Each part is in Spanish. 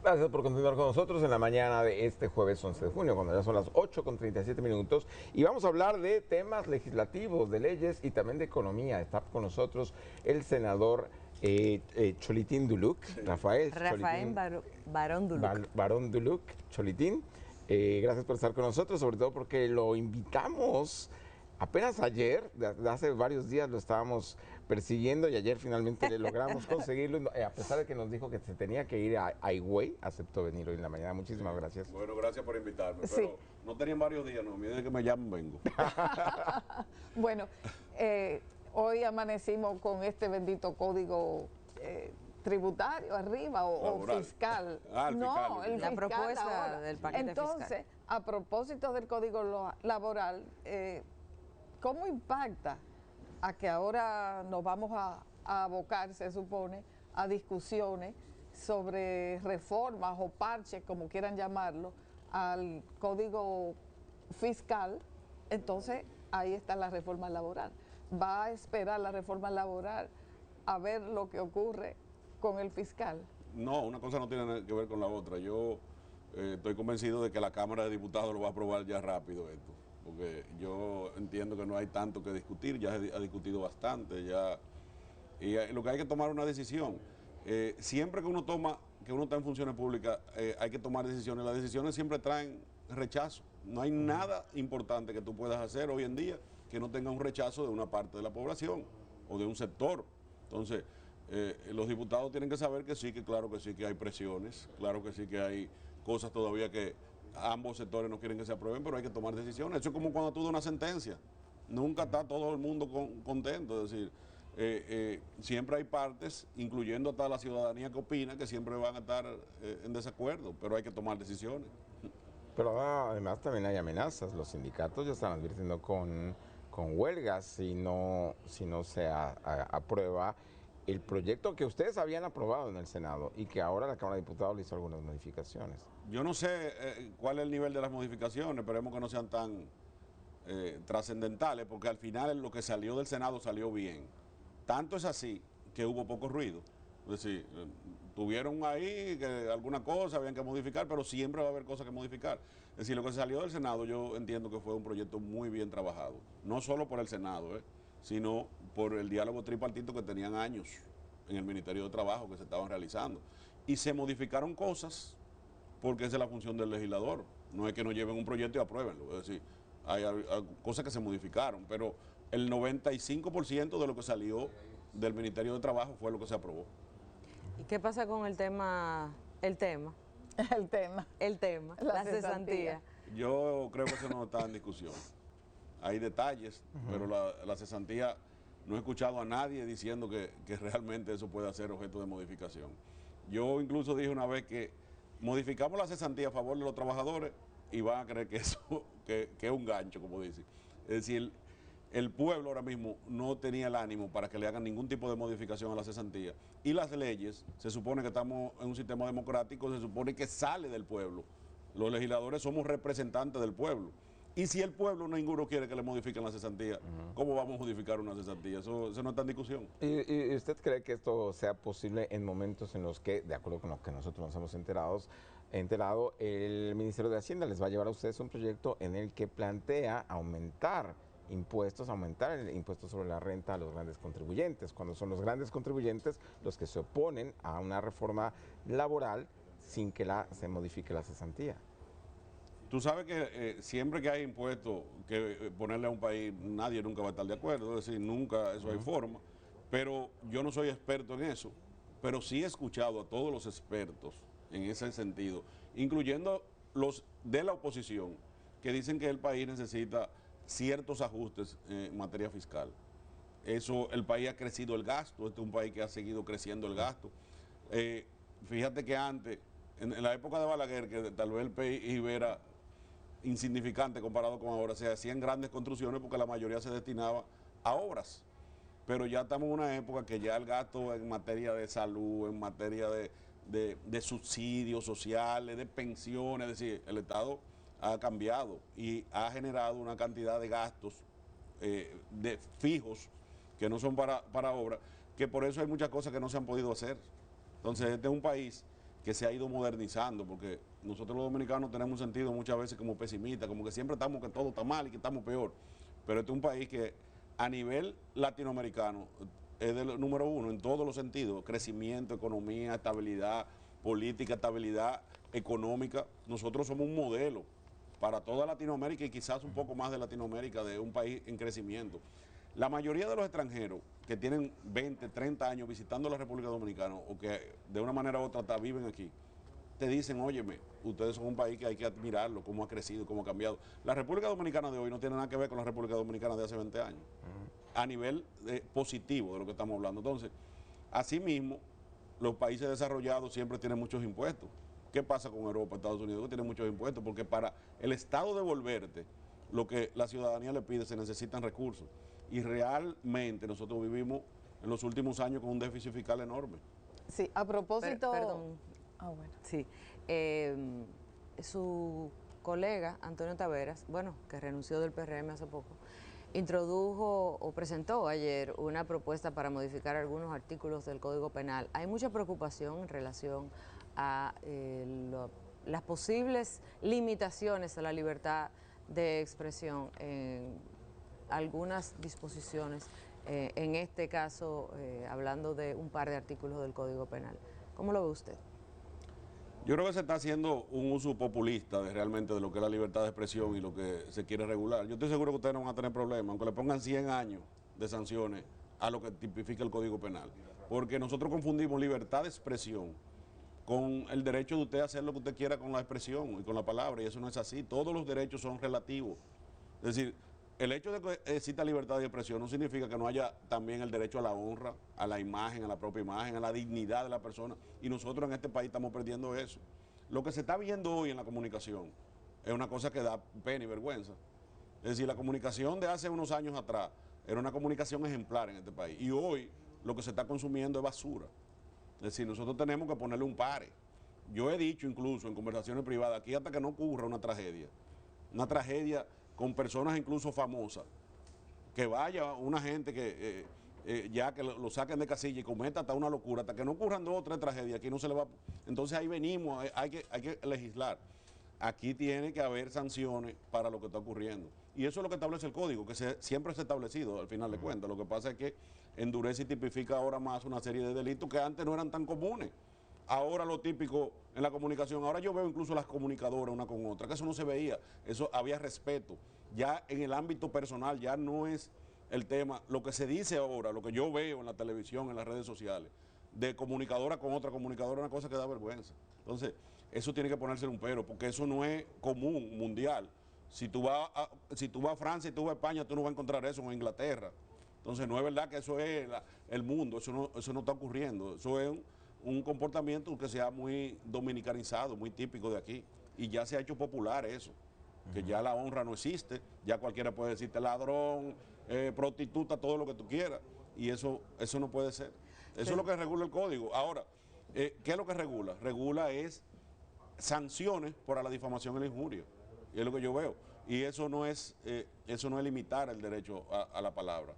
Gracias por continuar con nosotros en la mañana de este jueves 11 de junio, cuando ya son las 8:37 y vamos a hablar de temas legislativos, de leyes y también de economía. Está con nosotros el senador Cholitín Duluc, Rafael Cholitín Barón Duluc. Barón Duluc Cholitín. Gracias por estar con nosotros, sobre todo porque lo invitamos apenas ayer, de hace varios días lo estábamos persiguiendo y ayer finalmente le logramos conseguirlo, a pesar de que nos dijo que se tenía que ir a Higüey, aceptó venir hoy en la mañana. Muchísimas gracias. Bueno, gracias por invitarme, Sí. pero no tenían varios días, no, desde que me llaman vengo. Bueno, hoy amanecimos con este bendito código tributario arriba o fiscal. Ah, el no, fiscal. el La fiscal propuesta ahora. del paquete Entonces, fiscal. a propósito del código laboral, ¿cómo impacta a que ahora nos vamos a abocar, se supone, a discusiones sobre reformas o parches, como quieran llamarlo, al código fiscal? Entonces, ahí está la reforma laboral. Va a esperar la reforma laboral a ver lo que ocurre con el fiscal. No, una cosa no tiene nada que ver con la otra. Yo estoy convencido de que la Cámara de Diputados lo va a aprobar ya rápido esto, porque yo entiendo que no hay tanto que discutir, ya se ha discutido bastante, ya, y lo que hay que tomar una decisión. Siempre que uno está en funciones públicas, hay que tomar decisiones. Las decisiones siempre traen rechazo. No hay nada importante que tú puedas hacer hoy en día que no tenga un rechazo de una parte de la población o de un sector. Entonces, los diputados tienen que saber que sí, que claro que sí, que hay presiones, claro que sí, que hay cosas todavía que ambos sectores no quieren que se aprueben, pero hay que tomar decisiones. Eso es como cuando tú das una sentencia. Nunca está todo el mundo contento, es decir, siempre hay partes, incluyendo hasta la ciudadanía que opina, que siempre van a estar en desacuerdo, pero hay que tomar decisiones. Pero además también hay amenazas. Los sindicatos ya están advirtiendo con huelgas si no se aprueba el proyecto que ustedes habían aprobado en el Senado y que ahora la Cámara de Diputados le hizo algunas modificaciones. Yo no sé cuál es el nivel de las modificaciones, esperemos que no sean tan trascendentales, porque al final lo que salió del Senado salió bien. Tanto es así que hubo poco ruido. Es decir, tuvieron ahí que alguna cosa habían que modificar, pero siempre va a haber cosas que modificar. Es decir, lo que salió del Senado yo entiendo que fue un proyecto muy bien trabajado. No solo por el Senado, sino por el diálogo tripartito que tenían años en el Ministerio de Trabajo que se estaban realizando. Y se modificaron cosas porque esa es la función del legislador. No es que no lleven un proyecto y apruébenlo. Es decir, hay cosas que se modificaron, pero el 95% de lo que salió del Ministerio de Trabajo fue lo que se aprobó. ¿Y qué pasa con el tema, El tema. la cesantía? Yo creo que eso no está en discusión. Hay detalles, pero la cesantía, no he escuchado a nadie diciendo que realmente eso puede ser objeto de modificación. Yo incluso dije una vez que modificamos la cesantía a favor de los trabajadores y van a creer que eso que es un gancho, como dicen. Es decir, el pueblo ahora mismo no tenía el ánimo para que le hagan ningún tipo de modificación a la cesantía. Y las leyes, se supone que estamos en un sistema democrático, se supone que sale del pueblo. Los legisladores somos representantes del pueblo. Y si el pueblo ninguno quiere que le modifiquen la cesantía, ¿cómo vamos a modificar una cesantía? Eso no está en discusión. ¿Y usted cree que esto sea posible en momentos en los que, de acuerdo con lo que nosotros nos hemos enterado, el Ministerio de Hacienda les va a llevar a ustedes un proyecto en el que plantea aumentar el impuesto sobre la renta a los grandes contribuyentes, cuando son los grandes contribuyentes los que se oponen a una reforma laboral sin que se modifique la cesantía? Tú sabes que siempre que hay impuestos que ponerle a un país, nadie nunca va a estar de acuerdo, es decir, nunca eso hay forma, pero yo no soy experto en eso, pero sí he escuchado a todos los expertos en ese sentido, incluyendo los de la oposición, que dicen que el país necesita ciertos ajustes en materia fiscal. Eso, el país ha crecido el gasto, este es un país que ha seguido creciendo el gasto. Fíjate que antes, en la época de Balaguer, que tal vez el PIB era insignificante comparado con ahora, se hacían grandes construcciones porque la mayoría se destinaba a obras, pero ya estamos en una época que ya el gasto en materia de salud, en materia de subsidios sociales, de pensiones, es decir, el Estado ha cambiado y ha generado una cantidad de gastos de fijos que no son para obras, que por eso hay muchas cosas que no se han podido hacer. Entonces este es un país que se ha ido modernizando, porque nosotros los dominicanos tenemos un sentido muchas veces como pesimista, como que siempre estamos que todo está mal y que estamos peor. Pero este es un país que a nivel latinoamericano es el número uno en todos los sentidos: crecimiento, economía, estabilidad política, estabilidad económica. Nosotros somos un modelo para toda Latinoamérica y quizás un poco más de Latinoamérica, de un país en crecimiento. La mayoría de los extranjeros que tienen 20, 30 años visitando la República Dominicana o que de una manera u otra viven aquí, te dicen, óyeme, ustedes son un país que hay que admirarlo, cómo ha crecido, cómo ha cambiado. La República Dominicana de hoy no tiene nada que ver con la República Dominicana de hace 20 años, a nivel positivo de lo que estamos hablando. Entonces, asimismo, los países desarrollados siempre tienen muchos impuestos. ¿Qué pasa con Europa, Estados Unidos? Que tienen muchos impuestos, porque para el Estado devolverte lo que la ciudadanía le pide se necesitan recursos. Y realmente nosotros vivimos en los últimos años con un déficit fiscal enorme. Sí, a propósito... Perdón. Bueno. Sí. Su colega, Antonio Taveras, bueno, que renunció del PRM hace poco, introdujo o presentó ayer una propuesta para modificar algunos artículos del Código Penal. Hay mucha preocupación en relación a las posibles limitaciones a la libertad de expresión en algunas disposiciones, en este caso hablando de un par de artículos del Código Penal. ¿Cómo lo ve usted? Yo creo que se está haciendo un uso populista realmente de lo que es la libertad de expresión y lo que se quiere regular. Yo estoy seguro que ustedes no van a tener problemas, aunque le pongan 100 años de sanciones a lo que tipifica el Código Penal. Porque nosotros confundimos libertad de expresión con el derecho de usted a hacer lo que usted quiera con la expresión y con la palabra, y eso no es así. Todos los derechos son relativos. Es decir, el hecho de que exista libertad de expresión no significa que no haya también el derecho a la honra, a la imagen, a la propia imagen, a la dignidad de la persona. Y nosotros en este país estamos perdiendo eso. Lo que se está viendo hoy en la comunicación es una cosa que da pena y vergüenza. Es decir, la comunicación de hace unos años atrás era una comunicación ejemplar en este país. Y hoy lo que se está consumiendo es basura. Es decir, nosotros tenemos que ponerle un pare. Yo he dicho incluso en conversaciones privadas, aquí hasta que no ocurra una tragedia con personas incluso famosas, que vaya una gente que ya que lo saquen de casilla y cometa hasta una locura, hasta que no ocurran 2 o 3 tragedias, aquí no se le va. Entonces ahí venimos, hay que legislar. Aquí tiene que haber sanciones para lo que está ocurriendo. Y eso es lo que establece el código, que siempre se ha establecido al final de cuentas. Lo que pasa es que endurece y tipifica ahora más una serie de delitos que antes no eran tan comunes. Ahora lo típico en la comunicación, ahora yo veo incluso las comunicadoras una con otra, que eso no se veía, eso había respeto. Ya en el ámbito personal ya no es el tema, lo que se dice ahora, lo que yo veo en la televisión, en las redes sociales, de comunicadora con otra comunicadora, es una cosa que da vergüenza. Entonces, eso tiene que ponerse un pero, porque eso no es común, mundial. Si tú vas a Francia y tú vas a España, tú no vas a encontrar eso en Inglaterra. Entonces, no es verdad que eso es el mundo, eso no está ocurriendo, eso es un comportamiento que sea muy dominicanizado, muy típico de aquí, y ya se ha hecho popular eso, que ya la honra no existe, ya cualquiera puede decirte ladrón, prostituta, todo lo que tú quieras, y eso no puede ser. Eso es lo que regula el código. Ahora, ¿qué es lo que regula? Regula es sanciones por la difamación y la injuria, y es lo que yo veo, y eso no es limitar el derecho a la palabra.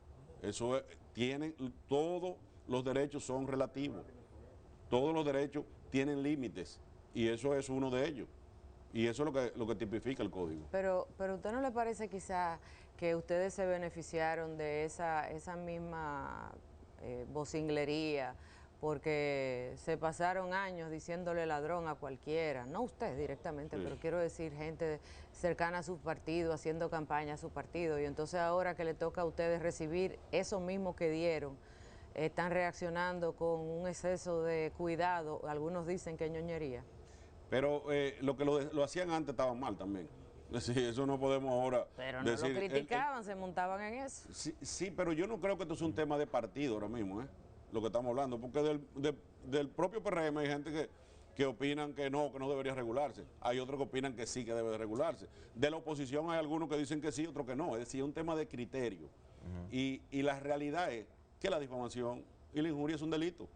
Todos los derechos son relativos. Todos los derechos tienen límites y eso es uno de ellos. Y eso es lo que tipifica el código. Pero ¿a usted no le parece quizá que ustedes se beneficiaron de esa misma vocinglería? Porque se pasaron años diciéndole ladrón a cualquiera, no usted directamente, sí, pero quiero decir gente cercana a su partido, haciendo campaña a su partido, y entonces ahora que le toca a ustedes recibir eso mismo que dieron, están reaccionando con un exceso de cuidado, algunos dicen que ñoñería. Pero lo que lo hacían antes estaba mal también. Es decir, eso no podemos ahora pero no decir, lo criticaban, se montaban en eso. Sí, pero yo no creo que esto sea un tema de partido ahora mismo, lo que estamos hablando, porque del propio PRM hay gente que opinan que no debería regularse. Hay otros que opinan que sí, que debe de regularse. De la oposición hay algunos que dicen que sí, otros que no. Es decir, es un tema de criterio. Y la realidad es que la difamación y la injuria es un delito.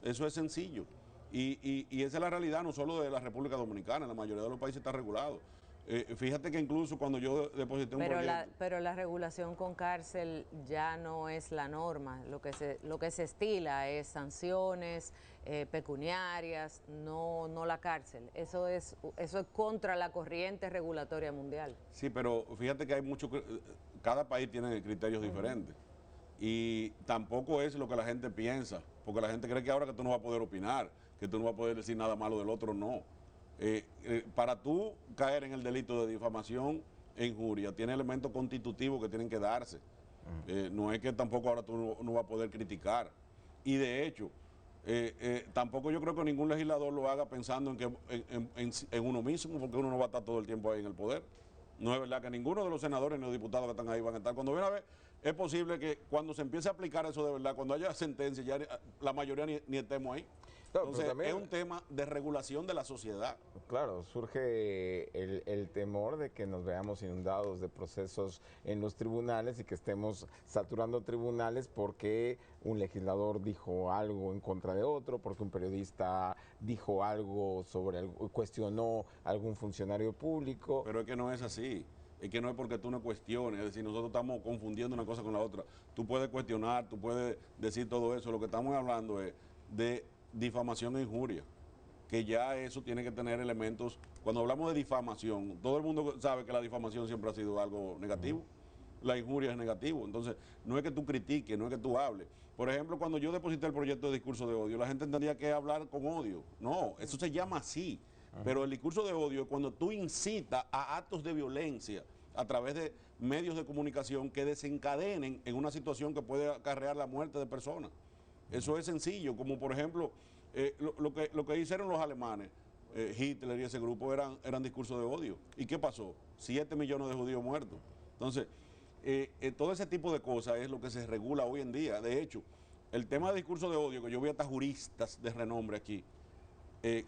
Eso es sencillo. Y esa es la realidad no solo de la República Dominicana, en la mayoría de los países está regulado. Fíjate que incluso cuando yo deposité un proyecto... Pero la regulación con cárcel ya no es la norma. Lo que se estila es sanciones pecuniarias, no la cárcel. Eso es contra la corriente regulatoria mundial. Sí, pero fíjate que hay mucho, cada país tiene criterios diferentes. Y tampoco es lo que la gente piensa, porque la gente cree que ahora que tú no vas a poder opinar, que tú no vas a poder decir nada malo del otro, no. Para tú caer en el delito de difamación e injuria, tiene elementos constitutivos que tienen que darse. No es que tampoco ahora tú no vas a poder criticar. Y de hecho, tampoco yo creo que ningún legislador lo haga pensando en uno mismo, porque uno no va a estar todo el tiempo ahí en el poder. No es verdad que ninguno de los senadores ni los diputados que están ahí van a estar. Cuando viene a ver, es posible que cuando se empiece a aplicar eso de verdad, cuando haya sentencia, ya la mayoría ni estemos ahí. Claro, Entonces, también, es un tema de regulación de la sociedad. claro, surge el temor de que nos veamos inundados de procesos en los tribunales y que estemos saturando tribunales porque un legislador dijo algo en contra de otro, porque un periodista dijo algo cuestionó a algún funcionario público. Pero es que no es así. Es que no es porque tú no cuestiones, es decir, nosotros estamos confundiendo una cosa con la otra. Tú puedes cuestionar, tú puedes decir todo eso. Lo que estamos hablando es de difamación e injuria, que ya eso tiene que tener elementos. Cuando hablamos de difamación, todo el mundo sabe que la difamación siempre ha sido algo negativo. La injuria es negativo. Entonces, no es que tú critiques, no es que tú hables. Por ejemplo, cuando yo deposité el proyecto de discurso de odio, la gente entendía que hablar con odio. No, eso se llama así. Pero el discurso de odio es cuando tú incitas a actos de violencia a través de medios de comunicación que desencadenen en una situación que puede acarrear la muerte de personas. Eso es sencillo, como por ejemplo lo que hicieron los alemanes, Hitler y ese grupo eran discursos de odio. ¿Y qué pasó? 7 millones de judíos muertos. Entonces, todo ese tipo de cosas es lo que se regula hoy en día. De hecho, el tema de discurso de odio, que yo vi hasta juristas de renombre aquí,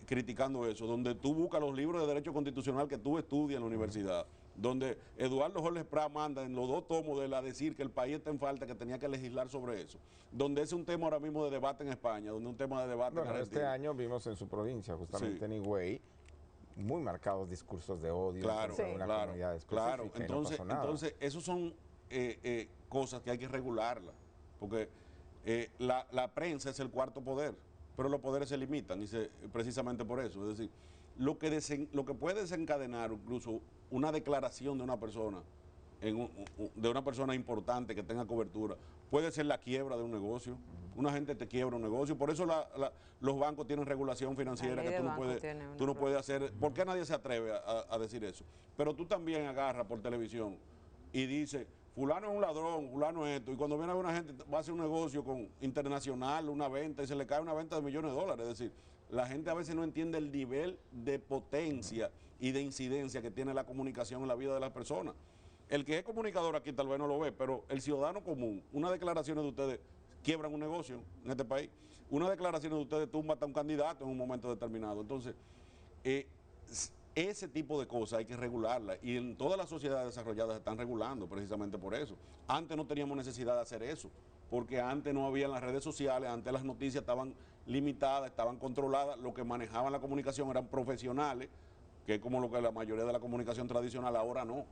criticando eso, donde tú buscas los libros de derecho constitucional que tú estudias en la universidad, donde Eduardo Jorge Prat manda en los 2 tomos de él a decir que el país está en falta, que tenía que legislar sobre eso, donde ese es un tema ahora mismo de debate en España, donde es un tema de debate en Argentina. Este año vimos en su provincia, justamente Sí. en Higüey, muy marcados discursos de odio Claro, contra una comunidad específica, claro. y no pasó nada. Entonces, esos son cosas que hay que regularlas, porque la prensa es el cuarto poder, pero los poderes se limitan precisamente por eso. Es decir, lo que puede desencadenar incluso una declaración de una persona, de una persona importante que tenga cobertura, puede ser la quiebra de un negocio. Una gente te quiebra un negocio. Por eso los bancos tienen regulación financiera que tú no puedes hacer. ¿Por qué nadie se atreve a decir eso? Pero tú también agarras por televisión y dices, fulano es un ladrón, fulano es esto, y cuando viene una gente va a hacer un negocio internacional, una venta, y se le cae una venta de millones de dólares. Es decir, la gente a veces no entiende el nivel de potencia y de incidencia que tiene la comunicación en la vida de las personas. El que es comunicador aquí tal vez no lo ve, pero el ciudadano común, unas declaraciones de ustedes quiebran un negocio en este país, unas declaraciones de ustedes tumban hasta un candidato en un momento determinado. Entonces, ese tipo de cosas hay que regularlas, y en todas las sociedades desarrolladas se están regulando precisamente por eso. Antes no teníamos necesidad de hacer eso, porque antes no había las redes sociales, antes las noticias estaban limitadas, estaban controladas, lo que manejaban la comunicación eran profesionales, que es como lo que la mayoría de la comunicación tradicional. Ahora no.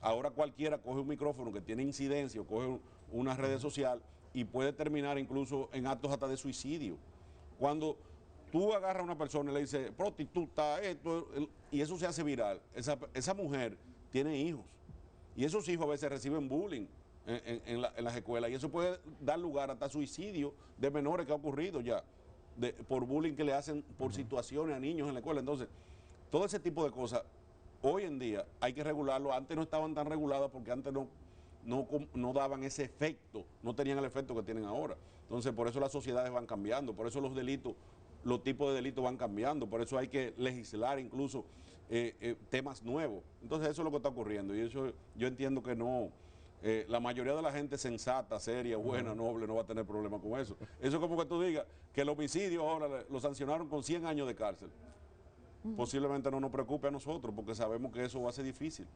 Ahora cualquiera coge un micrófono que tiene incidencia o coge una red social y puede terminar incluso en actos hasta de suicidio. Cuando tú agarras a una persona y le dices, prostituta, esto, y eso se hace viral, esa mujer tiene hijos. Y esos hijos a veces reciben bullying en las escuelas, y eso puede dar lugar hasta suicidio de menores que ha ocurrido ya, por bullying que le hacen por situaciones a niños en la escuela. Entonces, todo ese tipo de cosas, hoy en día hay que regularlo. Antes no estaban tan reguladas porque antes no daban ese efecto, no tenían el efecto que tienen ahora. Entonces, por eso las sociedades van cambiando, por eso los delitos, los tipos de delitos van cambiando, por eso hay que legislar incluso temas nuevos. Entonces, eso es lo que está ocurriendo, y eso yo entiendo que no. La mayoría de la gente sensata, seria, buena, noble, no va a tener problema con eso. Eso es como que tú digas que el homicidio ahora lo sancionaron con 100 años de cárcel. Posiblemente no nos preocupe a nosotros, porque sabemos que eso va a ser difícil.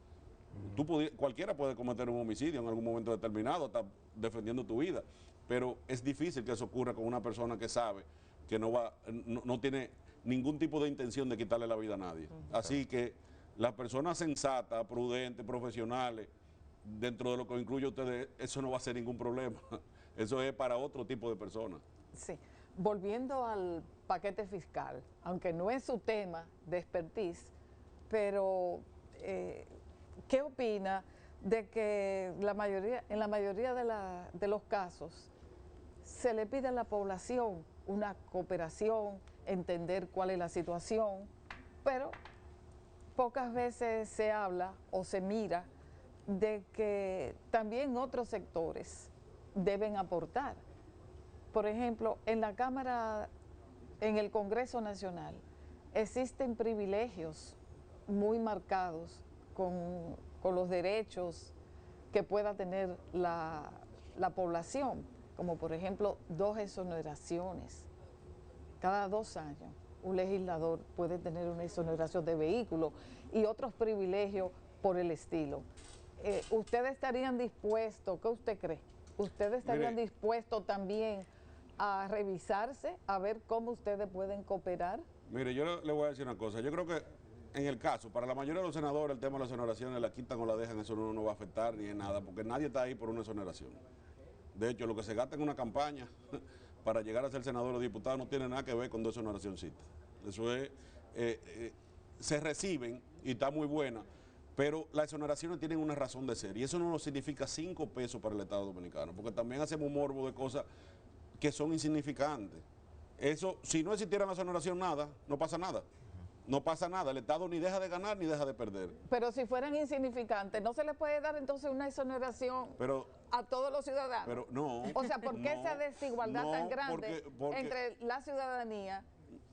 Cualquiera puede cometer un homicidio en algún momento determinado, hasta defendiendo tu vida, pero es difícil que eso ocurra con una persona que sabe que no tiene ningún tipo de intención de quitarle la vida a nadie. Así que Las personas sensatas, prudentes, profesionales, dentro de lo que incluye ustedes, eso no va a ser ningún problema. Eso es para otro tipo de personas. Sí. Volviendo al paquete fiscal, aunque no es su tema de expertise, pero ¿qué opina de que en la mayoría de los casos se le pide a la población una cooperación, entender cuál es la situación, pero pocas veces se habla o se mira de que también otros sectores deben aportar? Por ejemplo, en la Cámara, en el Congreso Nacional, existen privilegios muy marcados con los derechos que pueda tener la población, como por ejemplo 2 exoneraciones. Cada 2 años un legislador puede tener una exoneración de vehículos y otros privilegios por el estilo. ¿Ustedes estarían dispuestos, qué usted cree? ¿Ustedes estarían dispuestos también a revisarse, a ver cómo ustedes pueden cooperar? Mire, yo le voy a decir una cosa. Yo creo que en el caso, para la mayoría de los senadores, el tema de las exoneraciones, la quitan o la dejan, eso no va a afectar ni en nada, porque nadie está ahí por una exoneración. De hecho, lo que se gasta en una campaña para llegar a ser senador o diputado no tiene nada que ver con 2 exoneracioncitas. Eso es, se reciben y está muy buena, pero las exoneraciones tienen una razón de ser y eso no significa 5 pesos para el Estado Dominicano, porque también hacemos morbo de cosas que son insignificantes. Eso, si no existiera la exoneración, nada, no pasa nada. No pasa nada, el Estado ni deja de ganar ni deja de perder. Pero si fueran insignificantes, ¿no se le puede dar entonces una exoneración a todos los ciudadanos? Pero no. O sea, ¿por qué esa desigualdad no, tan grande porque entre la ciudadanía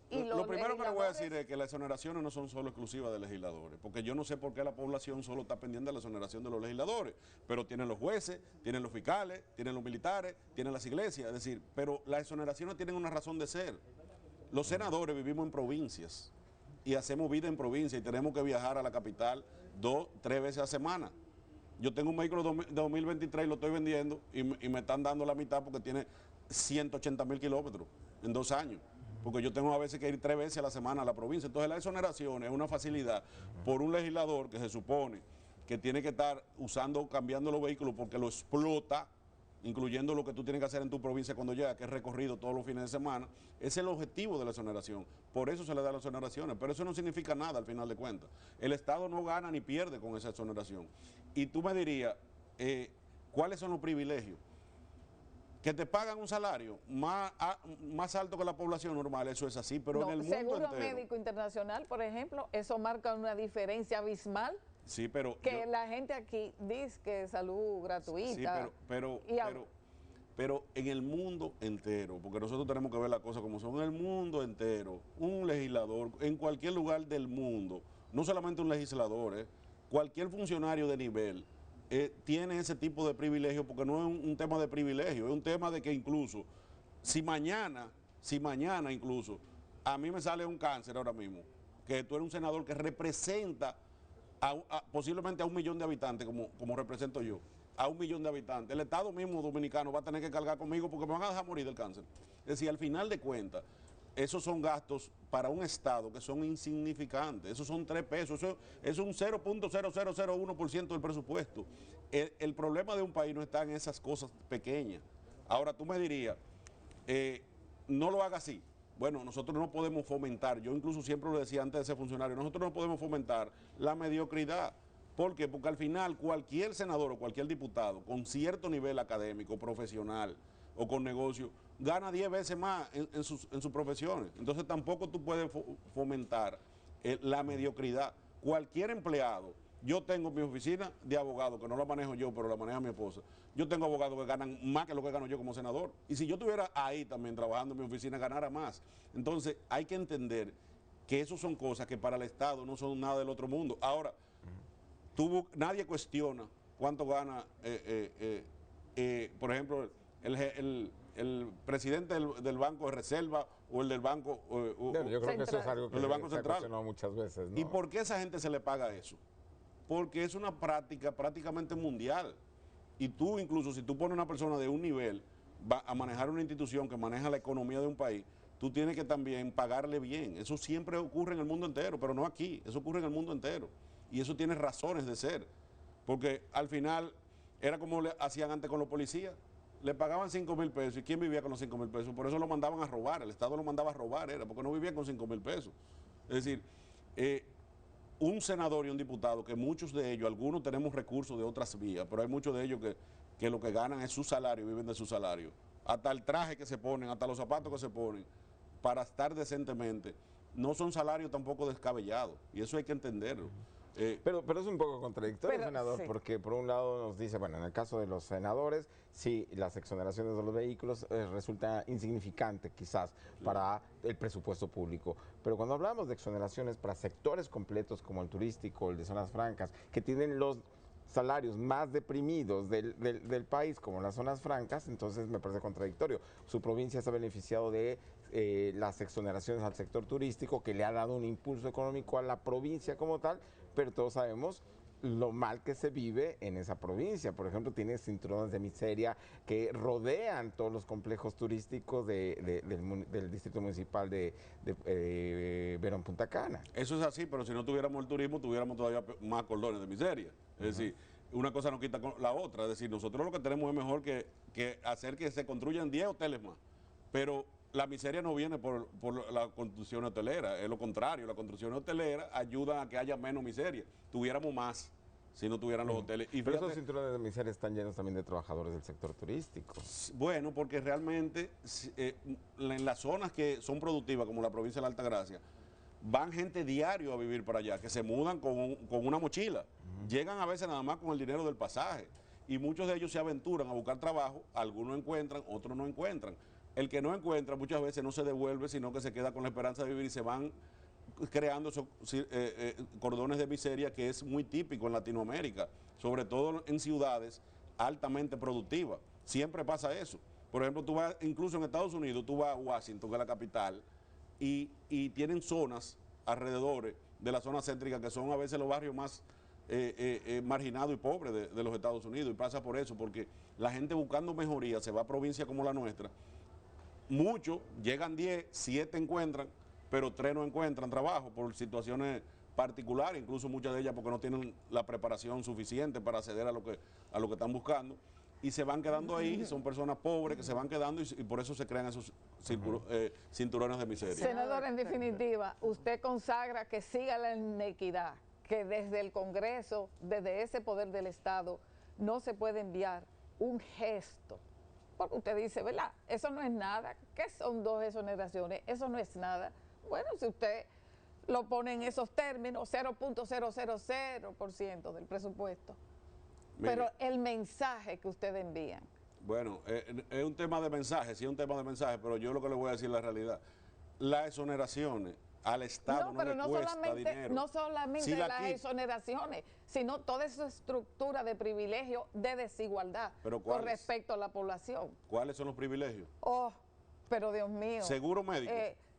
y los Lo primero que le voy a legisladores? decir es que las exoneraciones no son solo exclusivas de legisladores, porque yo no sé por qué la población solo está pendiente de la exoneración de los legisladores, pero tienen los jueces, tienen los fiscales, tienen los militares, tienen las iglesias, es decir, pero las exoneraciones tienen una razón de ser. Los senadores vivimos en provincias y hacemos vida en provincia y tenemos que viajar a la capital 2, 3 veces a la semana. Yo tengo un vehículo de 2023 y lo estoy vendiendo y me están dando la mitad porque tiene 180,000 kilómetros en 2 años. Porque yo tengo a veces que ir 3 veces a la semana a la provincia. Entonces la exoneración es una facilidad por un legislador que se supone que tiene que estar cambiando los vehículos porque lo explota, incluyendo lo que tú tienes que hacer en tu provincia cuando llega, que es recorrido todos los fines de semana. Ese es el objetivo de la exoneración. Por eso se le da las exoneraciones. Pero eso no significa nada al final de cuentas. El Estado no gana ni pierde con esa exoneración. Y tú me dirías, ¿cuáles son los privilegios? Que te pagan un salario más alto que la población normal, eso es así, pero No, en el mundo Seguro entero. Médico Internacional, por ejemplo, eso marca una diferencia abismal. Sí, pero que la gente aquí dice que es salud gratuita. Sí, pero en el mundo entero, porque nosotros tenemos que ver las cosas como son, en el mundo entero, un legislador en cualquier lugar del mundo, no solamente un legislador, cualquier funcionario de nivel, tiene ese tipo de privilegio, porque no es un tema de privilegio, es un tema de que incluso, si mañana incluso, a mí me sale un cáncer ahora mismo, que tú eres un senador que representa posiblemente a 1 millón de habitantes, como represento yo, a 1 millón de habitantes, el Estado mismo dominicano va a tener que cargar conmigo porque me van a dejar morir del cáncer. Es decir, al final de cuentas, esos son gastos para un Estado que son insignificantes. Esos son 3 pesos. Eso es un 0.0001% del presupuesto. El problema de un país no está en esas cosas pequeñas. Ahora tú me dirías, no lo haga así. Bueno, nosotros no podemos fomentar, yo incluso siempre lo decía antes de ser funcionario, nosotros no podemos fomentar la mediocridad. ¿Por qué? Porque al final cualquier senador o cualquier diputado con cierto nivel académico, profesional o con negocio, gana 10 veces más en sus profesiones. Entonces tampoco tú puedes fomentar la mediocridad. Cualquier empleado, yo tengo mi oficina de abogado, que no la manejo yo, pero la maneja mi esposa. Yo tengo abogados que ganan más que lo que gano yo como senador. Y si yo estuviera ahí también trabajando en mi oficina, ganara más. Entonces hay que entender que eso son cosas que para el Estado no son nada del otro mundo. Ahora, nadie cuestiona cuánto gana, por ejemplo, el presidente del Banco de Reserva o el del Banco Yo creo que eso es algo que del Banco se ha Central. cuestionado muchas veces, ¿no? ¿Y por qué a esa gente se le paga eso? Porque es una práctica prácticamente mundial. Y tú, incluso si tú pones una persona de un nivel va a manejar una institución que maneja la economía de un país, tú tienes que también pagarle bien. Eso siempre ocurre en el mundo entero, pero no aquí, eso ocurre en el mundo entero. y eso tiene razones de ser, porque al final era como le hacían antes con los policías, le pagaban 5,000 pesos, ¿y quién vivía con los 5,000 pesos? Por eso lo mandaban a robar, el Estado lo mandaba a robar, era porque no vivía con 5,000 pesos. Es decir, un senador y un diputado, que muchos de ellos, algunos tenemos recursos de otras vías, pero hay muchos de ellos que lo que ganan es su salario, viven de su salario. Hasta el traje que se ponen, hasta los zapatos que se ponen, para estar decentemente, no son salarios tampoco descabellados, y eso hay que entenderlo. Pero es un poco contradictorio, senador, sí. porque por un lado nos dice, bueno, en el caso de los senadores, sí, las exoneraciones de los vehículos resulta insignificante quizás para el presupuesto público, pero cuando hablamos de exoneraciones para sectores completos como el turístico, el de zonas francas, que tienen los salarios más deprimidos del país, como las zonas francas, entonces me parece contradictorio. Su provincia se ha beneficiado de las exoneraciones al sector turístico, que le ha dado un impulso económico a la provincia como tal, pero todos sabemos lo mal que se vive en esa provincia. Por ejemplo, tiene cinturones de miseria que rodean todos los complejos turísticos del distrito municipal de Verón Punta Cana. Eso es así, pero si no tuviéramos el turismo, tuviéramos todavía más cordones de miseria. Es decir, una cosa no quita la otra. Es decir, nosotros lo que tenemos es mejor que hacer que se construyan 10 hoteles más. Pero la miseria no viene por la construcción hotelera, es lo contrario. La construcción hotelera ayuda a que haya menos miseria. Tuviéramos más si no tuvieran los hoteles. Y Pero fíjate, esos cinturones de miseria están llenos también de trabajadores del sector turístico. bueno, porque realmente en las zonas que son productivas, como la provincia de la Altagracia, van gente diario a vivir para allá, que se mudan con una mochila. Llegan a veces nada más con el dinero del pasaje. Y muchos de ellos se aventuran a buscar trabajo, algunos encuentran, otros no encuentran. El que no encuentra muchas veces no se devuelve, sino que se queda con la esperanza de vivir y se van creando esos cordones de miseria que es muy típico en Latinoamérica, sobre todo en ciudades altamente productivas. Siempre pasa eso. Por ejemplo, tú vas, incluso en Estados Unidos, tú vas a Washington, que es la capital, y tienen zonas alrededor de la zona céntrica que son a veces los barrios más marginados y pobres de los Estados Unidos. Y pasa por eso, porque la gente buscando mejoría se va a provincias como la nuestra. Muchos llegan 10, 7 encuentran, pero 3 no encuentran trabajo por situaciones particulares, incluso muchas de ellas porque no tienen la preparación suficiente para acceder a lo que están buscando, y se van quedando ahí. Son personas pobres que se van quedando y por eso se crean esos cinturones de miseria. Senador, en definitiva, usted consagra que siga la inequidad, que desde el Congreso, desde ese poder del Estado, no se puede enviar un gesto. Porque usted dice, ¿verdad? Eso no es nada. ¿Qué son 2 exoneraciones? Eso no es nada. Bueno, si usted lo pone en esos términos, 0.000% del presupuesto. Mire, pero el mensaje que ustedes envían. Bueno, es un tema de mensaje, sí es un tema de mensaje, pero yo lo que le voy a decir es la realidad. Las exoneraciones al Estado no le cuesta dinero. No solamente Si las exoneraciones, sino toda esa estructura de privilegio, de desigualdad con respecto a la población. ¿Cuáles son los privilegios? Oh, pero Dios mío. Seguro médico.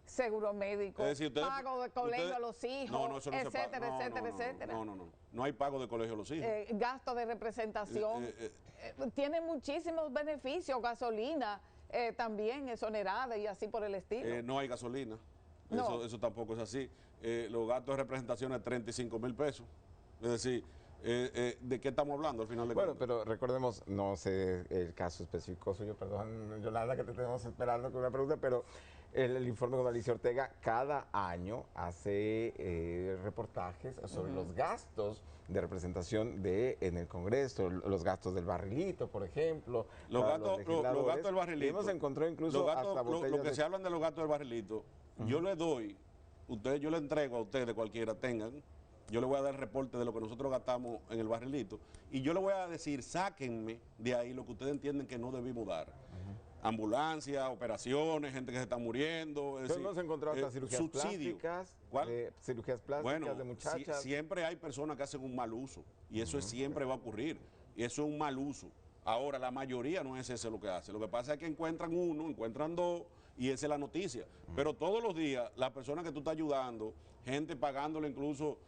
Seguro médico, Es decir, pago de colegio a los hijos, eso no etcétera, se paga. etcétera, etcétera. No hay pago de colegio a los hijos. Gasto de representación. Tiene muchísimos beneficios, gasolina también exonerada y así por el estilo. No hay gasolina. No. Eso tampoco es así. Los gastos de representación es 35,000 pesos. Es decir, ¿de qué estamos hablando al final de Bueno, cuentas? pero recordemos, no sé el caso específico suyo, perdón, Yolanda, que te tenemos esperando con una pregunta, pero el informe con Alicia Ortega cada año hace reportajes sobre los gastos de representación en el Congreso, los gastos del barrilito, por ejemplo. Los gastos del barrilito. Y hemos encontrado incluso hasta botellas lo que se hablan de los gastos del barrilito, yo le doy, yo le entrego a ustedes, cualquiera tengan, yo le voy a dar el reporte de lo que nosotros gastamos en el barrilito y yo le voy a decir, sáquenme de ahí lo que ustedes entienden que no debimos dar. Ambulancias, operaciones, gente que se está muriendo. Entonces hemos encontrado hasta cirugías subsidio. plásticas, ¿Cuál? Cirugías plásticas de muchachas. Siempre hay personas que hacen un mal uso y eso siempre va a ocurrir y eso es un mal uso. Ahora, la mayoría no es eso lo que hace. Lo que pasa es que encuentran uno, encuentran dos y esa es la noticia. Pero todos los días, las personas que tú estás ayudando, gente pagándole incluso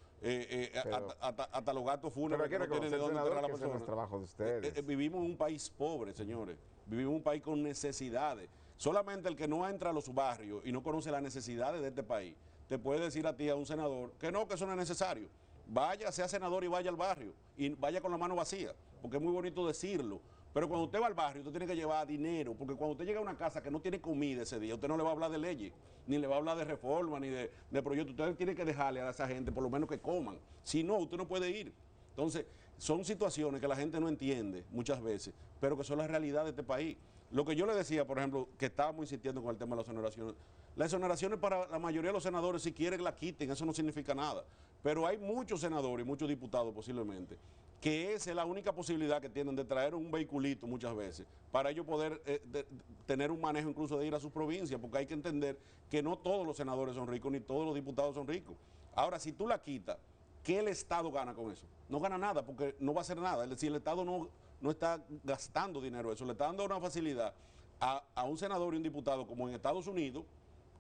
hasta los gastos fúnebres que no tienen de dónde enterrar a la persona. Es trabajo de ustedes. Vivimos en un país pobre, señores. Vivimos en un país con necesidades. Solamente el que no entra a los barrios y no conoce las necesidades de este país, te puede decir a ti, a un senador, que no, que eso no es necesario. vaya, sea senador y vaya al barrio, y vaya con la mano vacía, porque es muy bonito decirlo. Pero cuando usted va al barrio, usted tiene que llevar dinero, porque cuando usted llega a una casa que no tiene comida ese día, usted no le va a hablar de leyes, ni le va a hablar de reforma, ni de proyectos. Usted tiene que dejarle a esa gente por lo menos que coman. Si no, usted no puede ir. Entonces, son situaciones que la gente no entiende muchas veces, pero que son la realidad de este país. Lo que yo le decía, por ejemplo, que estábamos insistiendo con el tema de las exoneraciones. Las exoneraciones para la mayoría de los senadores, si quieren la quiten, eso no significa nada. Pero hay muchos senadores y muchos diputados posiblemente que esa es la única posibilidad que tienen de traer un vehiculito muchas veces, para ellos poder tener un manejo incluso de ir a sus provincias, porque hay que entender que no todos los senadores son ricos, ni todos los diputados son ricos. Ahora, si tú la quitas, ¿qué el Estado gana con eso? No gana nada, porque no va a hacer nada. Es decir, el Estado no está gastando dinero eso, le está dando una facilidad a un senador y un diputado, como en Estados Unidos,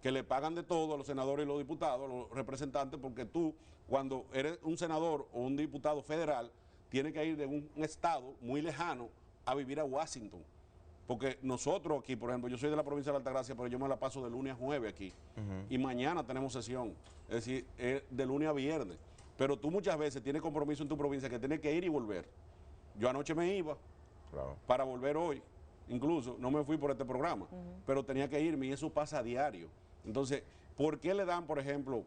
que le pagan de todo a los senadores y los diputados, a los representantes, porque tú, cuando eres un senador o un diputado federal, tienes que ir de un estado muy lejano a vivir a Washington. Porque nosotros aquí, por ejemplo, yo soy de la provincia de Altagracia, pero yo me la paso de lunes a jueves aquí. Y mañana tenemos sesión, es decir, de lunes a viernes. Pero tú muchas veces tienes compromiso en tu provincia que tienes que ir y volver. Yo anoche me iba para volver hoy. Incluso no me fui por este programa, pero tenía que irme y eso pasa a diario. Entonces, ¿por qué le dan, por ejemplo,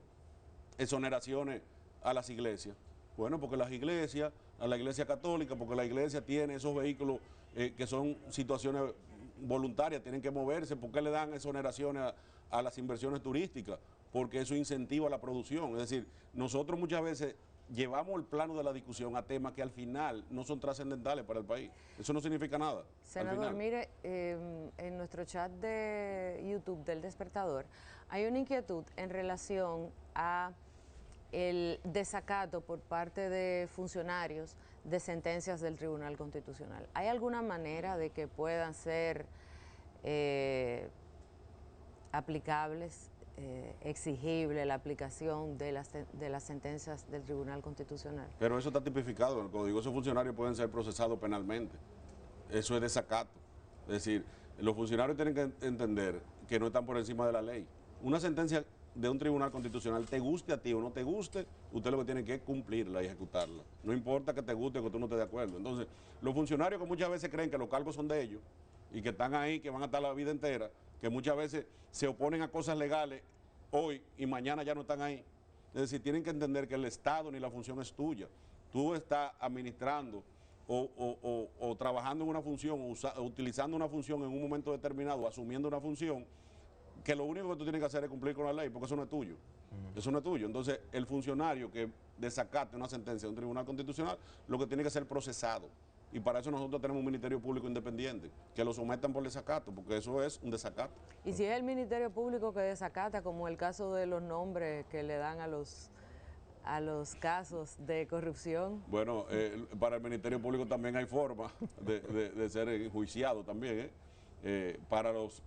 exoneraciones a las iglesias? Bueno, porque las iglesias, a la iglesia católica, porque la iglesia tiene esos vehículos que son situaciones voluntarias, tienen que moverse. ¿Por qué le dan exoneraciones a las inversiones turísticas? Porque eso incentiva la producción. Es decir, nosotros muchas veces llevamos el plano de la discusión a temas que al final no son trascendentales para el país. Eso no significa nada. Senador, mire, en nuestro chat de YouTube del Despertador hay una inquietud en relación a el desacato por parte de funcionarios de sentencias del Tribunal Constitucional. ¿Hay alguna manera de que puedan ser aplicables, exigible la aplicación de las sentencias del Tribunal Constitucional? Pero eso está tipificado en el código. Esos funcionarios pueden ser procesados penalmente. Eso es desacato. Es decir, los funcionarios tienen que entender que no están por encima de la ley. Una sentencia de un tribunal constitucional, te guste a ti o no te guste, usted lo que tiene que es cumplirla y ejecutarla. No importa que te guste o que tú no estés de acuerdo. Entonces, los funcionarios que muchas veces creen que los cargos son de ellos y que están ahí, que van a estar la vida entera, que muchas veces se oponen a cosas legales hoy y mañana ya no están ahí. Es decir, tienen que entender que el Estado ni la función es tuya. Tú estás administrando o trabajando en una función o utilizando una función en un momento determinado, asumiendo una función, que lo único que tú tienes que hacer es cumplir con la ley, porque eso no es tuyo. Eso no es tuyo. Entonces, el funcionario que desacate una sentencia de un tribunal constitucional, lo que tiene que ser procesado. Y para eso nosotros tenemos un Ministerio Público independiente, que lo sometan por desacato, porque eso es un desacato. Y si es el Ministerio Público que desacata, como el caso de los nombres que le dan a los casos de corrupción. Bueno, para el Ministerio Público también hay forma de ser enjuiciado también, para los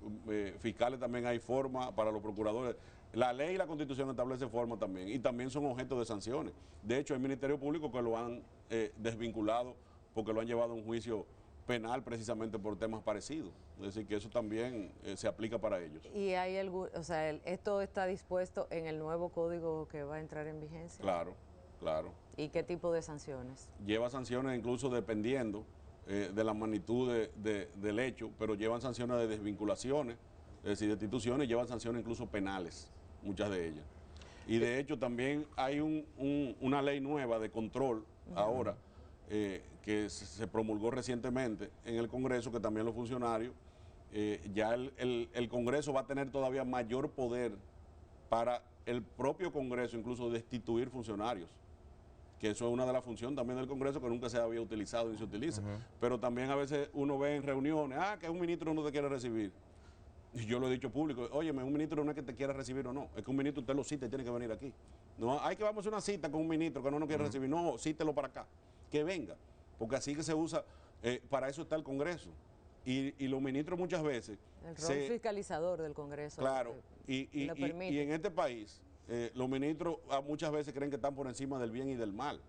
fiscales también hay forma, para los procuradores. La ley y la Constitución establecen forma también, y también son objeto de sanciones. De hecho, hay Ministerio Público que lo han desvinculado porque lo han llevado a un juicio penal precisamente por temas parecidos. Es decir, que eso también se aplica para ellos. ¿Y hay algún, o sea, esto está dispuesto en el nuevo código que va a entrar en vigencia? Claro, claro. ¿Y qué tipo de sanciones? Lleva sanciones incluso dependiendo de la magnitud del hecho, pero llevan sanciones de desvinculaciones, es decir, de instituciones, llevan sanciones incluso penales, muchas de ellas. Y de hecho también hay una ley nueva de control ahora, que se promulgó recientemente en el Congreso, que también los funcionarios, ya el Congreso va a tener todavía mayor poder para el propio Congreso incluso destituir funcionarios, que eso es una de las funciones también del Congreso que nunca se había utilizado ni se utiliza. Pero también a veces uno ve en reuniones, que un ministro no te quiere recibir. Y yo lo he dicho público, óyeme, un ministro no es que te quiera recibir o no, es que un ministro usted lo cita y tiene que venir aquí. No, hay que vamos a hacer una cita con un ministro que no nos quiere recibir, no, cítelo para acá, que venga, porque así que se usa, para eso está el Congreso. Y los ministros muchas veces... El rol fiscalizador del Congreso. Claro, y en este país, los ministros muchas veces creen que están por encima del bien y del mal.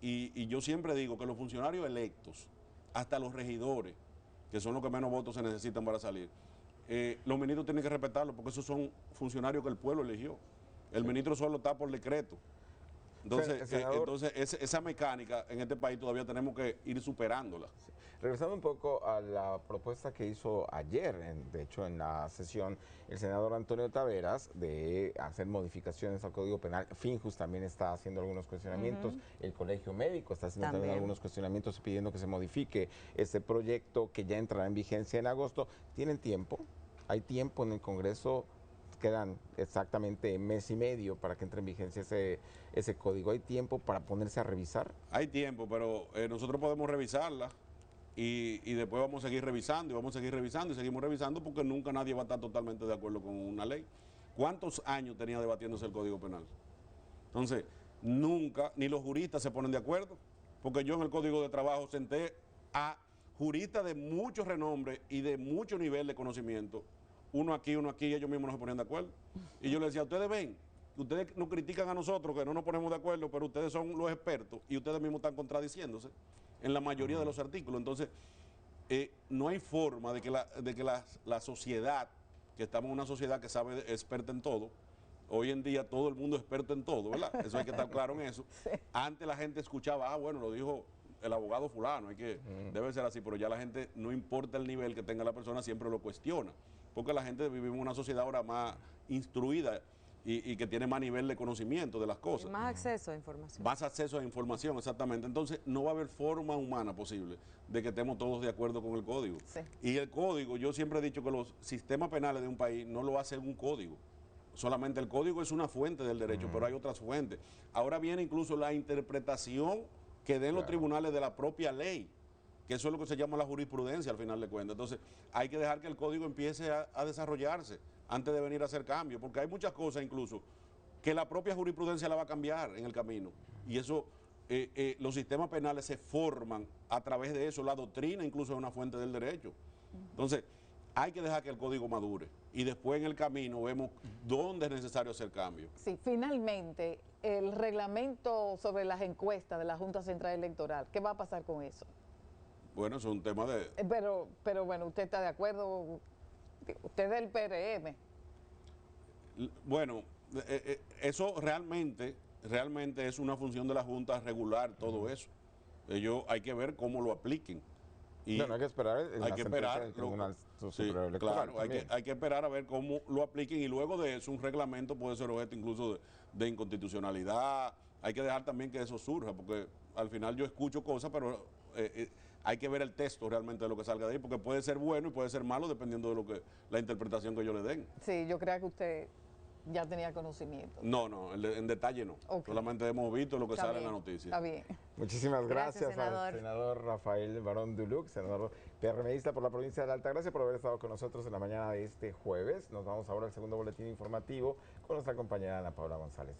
Y yo siempre digo que los funcionarios electos, hasta los regidores, que son los que menos votos se necesitan para salir, los ministros tienen que respetarlo porque esos son funcionarios que el pueblo eligió. El ministro solo está por decreto. Entonces, Senador, esa mecánica en este país todavía tenemos que ir superándola. regresando un poco a la propuesta que hizo ayer, de hecho en la sesión, el senador Antonio Taveras de hacer modificaciones al Código Penal. Finjus también está haciendo algunos cuestionamientos, el Colegio Médico está haciendo también algunos cuestionamientos pidiendo que se modifique este proyecto que ya entrará en vigencia en agosto. ¿Tienen tiempo? ¿Hay tiempo en el Congreso? Quedan exactamente mes y medio para que entre en vigencia ese código. ¿Hay tiempo para ponerse a revisar? Hay tiempo, pero nosotros podemos revisarla y después vamos a seguir revisando y vamos a seguir revisando y seguimos revisando porque nunca nadie va a estar totalmente de acuerdo con una ley. ¿Cuántos años tenía debatiéndose el Código Penal? Entonces, nunca, ni los juristas se ponen de acuerdo, porque yo en el Código de Trabajo senté a juristas de mucho renombre y de mucho nivel de conocimiento, uno aquí, ellos mismos no se ponían de acuerdo. Y yo les decía, ustedes ven, ustedes nos critican a nosotros que no nos ponemos de acuerdo, pero ustedes son los expertos y ustedes mismos están contradiciéndose en la mayoría de los artículos. Entonces, no hay forma de que la sociedad, que estamos en una sociedad que sabe experta en todo, hoy en día todo el mundo es experto en todo, ¿verdad? Eso hay que estar claro en eso. Sí. Antes la gente escuchaba, bueno, lo dijo el abogado fulano, debe ser así, pero ya la gente, no importa el nivel que tenga la persona, siempre lo cuestiona, porque la gente vivimos en una sociedad ahora más instruida y que tiene más nivel de conocimiento de las cosas. Más acceso a información. Más acceso a información, exactamente. Entonces, no va a haber forma humana posible de que estemos todos de acuerdo con el código. Sí. Y el código, yo siempre he dicho que los sistemas penales de un país no lo hace un código. Solamente el código es una fuente del derecho, pero hay otras fuentes. Ahora viene incluso la interpretación que den los tribunales de la propia ley, que eso es lo que se llama la jurisprudencia al final de cuentas. Entonces, hay que dejar que el código empiece a desarrollarse antes de venir a hacer cambios, porque hay muchas cosas incluso que la propia jurisprudencia la va a cambiar en el camino. Y eso, los sistemas penales se forman a través de eso, la doctrina incluso es una fuente del derecho. Entonces, hay que dejar que el código madure y después en el camino vemos dónde es necesario hacer cambios. Sí, finalmente, el reglamento sobre las encuestas de la Junta Central Electoral, ¿qué va a pasar con eso? Bueno, eso es un tema de... Pero bueno, ¿usted está de acuerdo? Usted es del PRM. Bueno, eso realmente es una función de la Junta regular todo eso. Ellos hay que ver cómo lo apliquen. Y no hay que esperar hay que esperar del Tribunal sí, Superior Electoral. claro, hay que esperar a ver cómo lo apliquen y luego de eso un reglamento puede ser objeto incluso de inconstitucionalidad. Hay que dejar también que eso surja, porque al final yo escucho cosas, pero hay que ver el texto realmente de lo que salga de ahí, porque puede ser bueno y puede ser malo dependiendo de lo que la interpretación que ellos le den. Sí, yo creo que usted ya tenía conocimiento. No, en detalle no. Ok. Solamente hemos visto lo que Está sale en bien, la noticia. Está bien. Muchísimas Gracias, gracias, senador. al senador Rafael Barón Duluc, senador PRMista por la provincia de Altagracia, por haber estado con nosotros en la mañana de este jueves. Nos vamos ahora al segundo boletín informativo con nuestra compañera Ana Paula González.